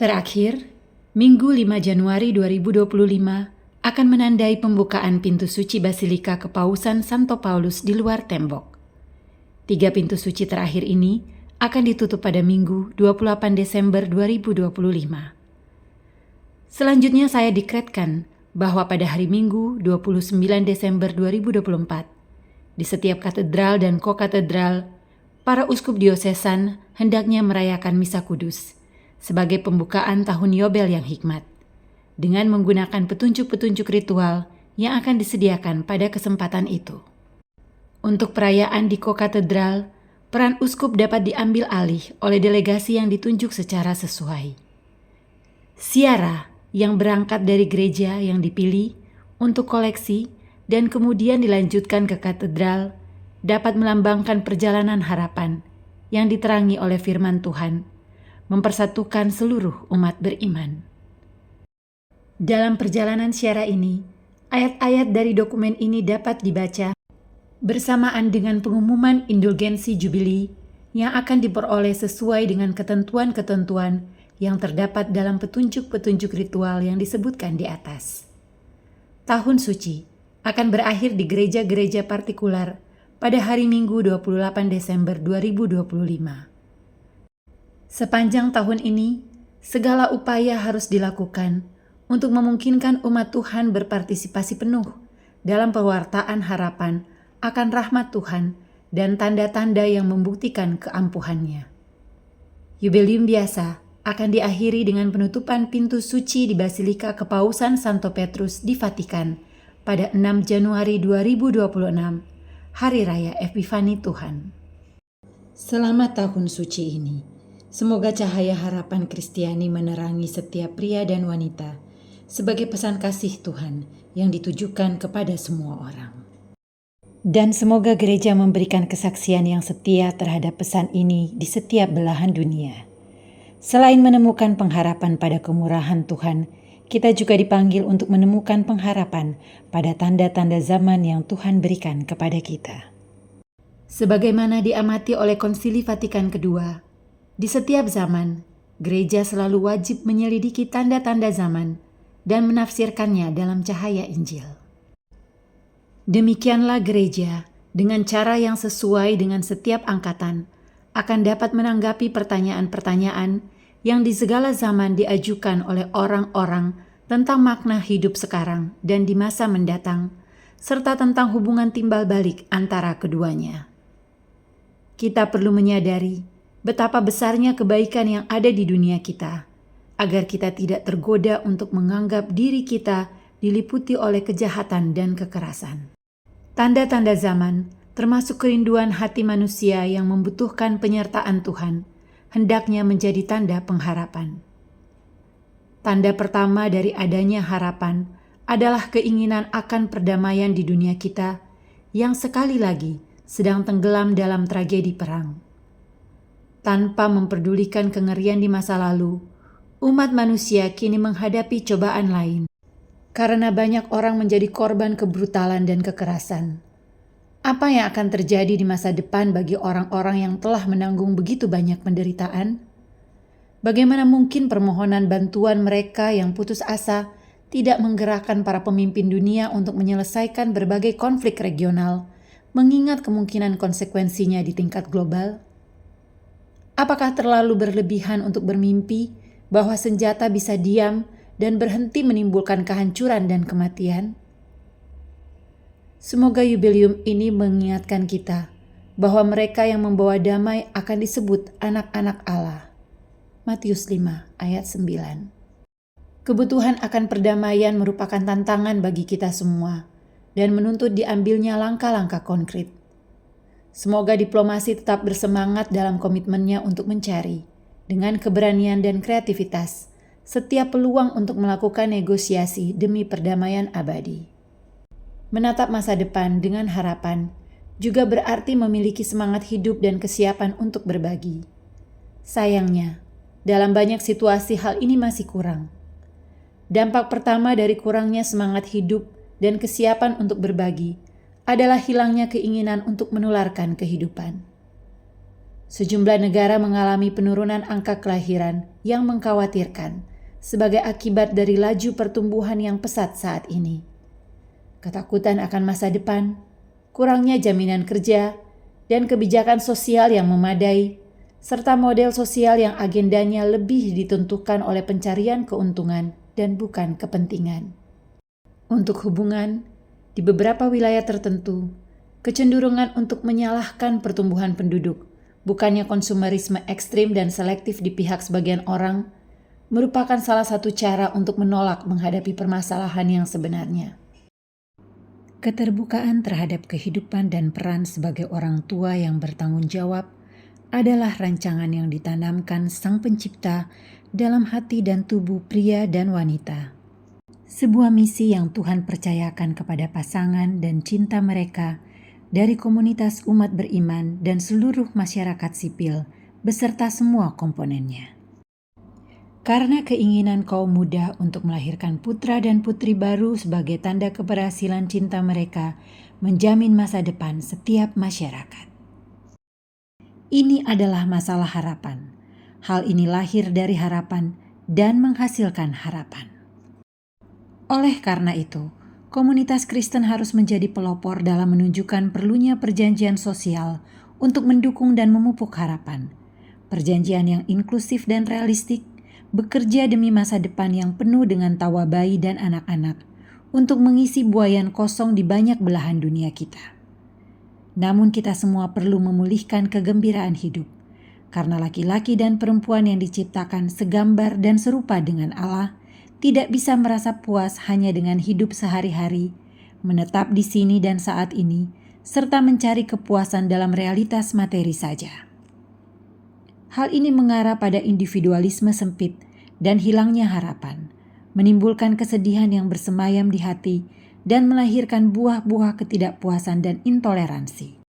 Terakhir, Minggu 5 Januari 2025 akan menandai pembukaan pintu suci Basilika Kepausan Santo Paulus di luar tembok. 3 pintu suci terakhir ini akan ditutup pada Minggu 28 Desember 2025. Selanjutnya saya dekretkan bahwa pada hari Minggu 29 Desember 2024, di setiap katedral dan kokatedral, para uskup diosesan hendaknya merayakan Misa Kudus sebagai pembukaan tahun Yobel yang hikmat, dengan menggunakan petunjuk-petunjuk ritual yang akan disediakan pada kesempatan itu. Untuk perayaan di kokatedral, peran uskup dapat diambil alih oleh delegasi yang ditunjuk secara sesuai. Siara yang berangkat dari gereja yang dipilih untuk koleksi dan kemudian dilanjutkan ke katedral dapat melambangkan perjalanan harapan yang diterangi oleh firman Tuhan, mempersatukan seluruh umat beriman. Dalam perjalanan siara ini, ayat-ayat dari dokumen ini dapat dibaca bersamaan dengan pengumuman indulgensi jubili yang akan diperoleh sesuai dengan ketentuan-ketentuan yang terdapat dalam petunjuk-petunjuk ritual yang disebutkan di atas. Tahun suci akan berakhir di gereja-gereja partikular pada hari Minggu 28 Desember 2025. Sepanjang tahun ini, segala upaya harus dilakukan untuk memungkinkan umat Tuhan berpartisipasi penuh dalam pewartaan harapan akan rahmat Tuhan dan tanda-tanda yang membuktikan keampuhannya. Yubelium biasa akan diakhiri dengan penutupan pintu suci di Basilika Kepausan Santo Petrus di Vatikan pada 6 Januari 2026, Hari Raya Epifani Tuhan. Selama tahun suci ini, semoga cahaya harapan Kristiani menerangi setiap pria dan wanita sebagai pesan kasih Tuhan yang ditujukan kepada semua orang. Dan semoga gereja memberikan kesaksian yang setia terhadap pesan ini di setiap belahan dunia. Selain menemukan pengharapan pada kemurahan Tuhan, kita juga dipanggil untuk menemukan pengharapan pada tanda-tanda zaman yang Tuhan berikan kepada kita. Sebagaimana diamati oleh Konsili Vatikan II, di setiap zaman, gereja selalu wajib menyelidiki tanda-tanda zaman dan menafsirkannya dalam cahaya Injil. Demikianlah gereja, dengan cara yang sesuai dengan setiap angkatan, akan dapat menanggapi pertanyaan-pertanyaan yang di segala zaman diajukan oleh orang-orang tentang makna hidup sekarang dan di masa mendatang, serta tentang hubungan timbal balik antara keduanya. Kita perlu menyadari betapa besarnya kebaikan yang ada di dunia kita, agar kita tidak tergoda untuk menganggap diri kita diliputi oleh kejahatan dan kekerasan. Tanda-tanda zaman, termasuk kerinduan hati manusia yang membutuhkan penyertaan Tuhan, hendaknya menjadi tanda pengharapan. Tanda pertama dari adanya harapan adalah keinginan akan perdamaian di dunia kita yang sekali lagi sedang tenggelam dalam tragedi perang. Tanpa memperdulikan kengerian di masa lalu, umat manusia kini menghadapi cobaan lain, karena banyak orang menjadi korban kebrutalan dan kekerasan. Apa yang akan terjadi di masa depan bagi orang-orang yang telah menanggung begitu banyak penderitaan? Bagaimana mungkin permohonan bantuan mereka yang putus asa tidak menggerakkan para pemimpin dunia untuk menyelesaikan berbagai konflik regional, mengingat kemungkinan konsekuensinya di tingkat global? Apakah terlalu berlebihan untuk bermimpi bahwa senjata bisa diam dan berhenti menimbulkan kehancuran dan kematian? Semoga Yubelium ini mengingatkan kita bahwa mereka yang membawa damai akan disebut anak-anak Allah. Matius 5 ayat 9. Kebutuhan akan perdamaian merupakan tantangan bagi kita semua dan menuntut diambilnya langkah-langkah konkret. Semoga diplomasi tetap bersemangat dalam komitmennya untuk mencari, dengan keberanian dan kreativitas, setiap peluang untuk melakukan negosiasi demi perdamaian abadi. Menatap masa depan dengan harapan juga berarti memiliki semangat hidup dan kesiapan untuk berbagi. Sayangnya, dalam banyak situasi hal ini masih kurang. Dampak pertama dari kurangnya semangat hidup dan kesiapan untuk berbagi adalah hilangnya keinginan untuk menularkan kehidupan. Sejumlah negara mengalami penurunan angka kelahiran yang mengkhawatirkan sebagai akibat dari laju pertumbuhan yang pesat saat ini. Ketakutan akan masa depan, kurangnya jaminan kerja, dan kebijakan sosial yang memadai, serta model sosial yang agendanya lebih ditentukan oleh pencarian keuntungan dan bukan kepentingan. Untuk hubungan, di beberapa wilayah tertentu, kecenderungan untuk menyalahkan pertumbuhan penduduk, bukannya konsumerisme ekstrim dan selektif di pihak sebagian orang, merupakan salah satu cara untuk menolak menghadapi permasalahan yang sebenarnya. Keterbukaan terhadap kehidupan dan peran sebagai orang tua yang bertanggung jawab adalah rancangan yang ditanamkan Sang Pencipta dalam hati dan tubuh pria dan wanita. Sebuah misi yang Tuhan percayakan kepada pasangan dan cinta mereka dari komunitas umat beriman dan seluruh masyarakat sipil beserta semua komponennya. Karena keinginan kaum muda untuk melahirkan putra dan putri baru sebagai tanda keberhasilan cinta mereka menjamin masa depan setiap masyarakat. Ini adalah masalah harapan. Hal ini lahir dari harapan dan menghasilkan harapan. Oleh karena itu, komunitas Kristen harus menjadi pelopor dalam menunjukkan perlunya perjanjian sosial untuk mendukung dan memupuk harapan. Perjanjian yang inklusif dan realistik, bekerja demi masa depan yang penuh dengan tawa bayi dan anak-anak untuk mengisi buayan kosong di banyak belahan dunia kita. Namun kita semua perlu memulihkan kegembiraan hidup, karena laki-laki dan perempuan yang diciptakan segambar dan serupa dengan Allah tidak bisa merasa puas hanya dengan hidup sehari-hari, menetap di sini dan saat ini, serta mencari kepuasan dalam realitas materi saja. Hal ini mengarah pada individualisme sempit dan hilangnya harapan, menimbulkan kesedihan yang bersemayam di hati dan melahirkan buah-buah ketidakpuasan dan intoleransi.